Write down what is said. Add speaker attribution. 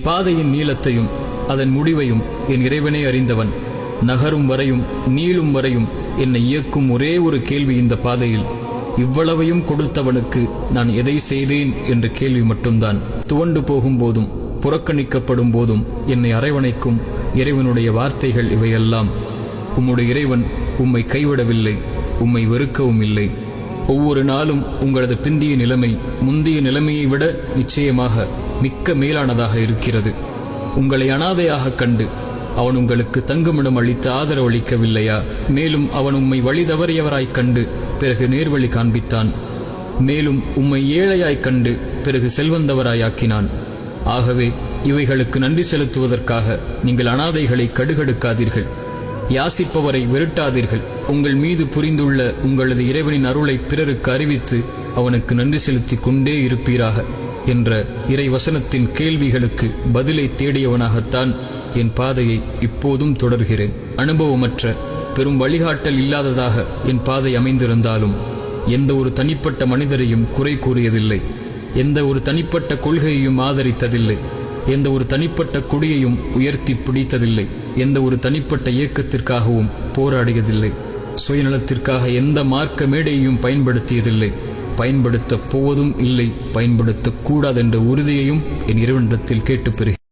Speaker 1: பாதையின் நீளத்தையும் அதன் முடிவையும் என் இறைவனே அறிந்தவன். நகரும் வரையும் நீளும் வரையும் என்னை இயக்கும் ஒரே ஒரு கேள்வி இந்த பாதையில், இவ்வளவையும் கொடுத்தவனுக்கு நான் எதை செய்தேன் என்ற கேள்வி மட்டும்தான். துவண்டு போகும் போதும் புறக்கணிக்கப்படும் போதும் என்னை அரவணைக்கும் இறைவனுடைய வார்த்தைகள் இவையெல்லாம். உம்முடைய இறைவன் உம்மை கைவிடவில்லை, உம்மை வெறுக்கவும் இல்லை. ஒவ்வொரு நாளும் உங்களது பிந்திய நிலைமை முந்திய நிலைமையை விட நிச்சயமாக மிக்க மேலானதாக இருக்கிறது. உங்களை அனாதையாக கண்டு அவன் உங்களுக்கு தங்குமிடம் அளித்து ஆதரவளிக்கவில்லையா? மேலும் அவன் உம்மை வழி தவறியவராய்க் கண்டு பிறகு நேர்வழி காண்பித்தான். மேலும் உம்மை ஏழையாய்க் கண்டு பிறகு செல்வந்தவராயாக்கினான். ஆகவே இவைகளுக்கு நன்றி செலுத்துவதற்காக நீங்கள் அனாதைகளை கடுகடுக்காதீர்கள், யாசிப்பவரை வெறுட்டாதீர்கள். உங்கள் மீது புரிந்துள்ள உங்களது இறைவனின் அருளை பிறருக்கு அறிவித்து அவனுக்கு நன்றி செலுத்திக் கொண்டே இருப்பீராக என்ற இறைவசனத்தின் கேள்விகளுக்கு பதிலை தேடியவனாகத்தான் என் பாதையை இப்போதும் தொடர்கிறேன். அனுபவமற்ற பெரும் வழிகாட்டல் இல்லாததாக என் பாதை அமைந்திருந்தாலும் எந்த ஒரு தனிப்பட்ட மனிதரையும் குறை கூறியதில்லை, எந்த ஒரு தனிப்பட்ட கொள்கையையும் ஆதரித்ததில்லை, எந்த ஒரு தனிப்பட்ட கொடியையும் உயர்த்தி பிடித்ததில்லை, எந்த ஒரு தனிப்பட்ட இயக்கத்திற்காகவும் போராடியதில்லை, சுயநலத்திற்காக எந்த மார்க்க மேடையையும் பயன்படுத்தியதில்லை, பயன்படுத்தப் போவதும் இல்லை, பயன்படுத்தக்கூடாதென்ற உறுதியையும் என் இறைவனிடத்தில் கேட்டுப் பெறுகிறேன்.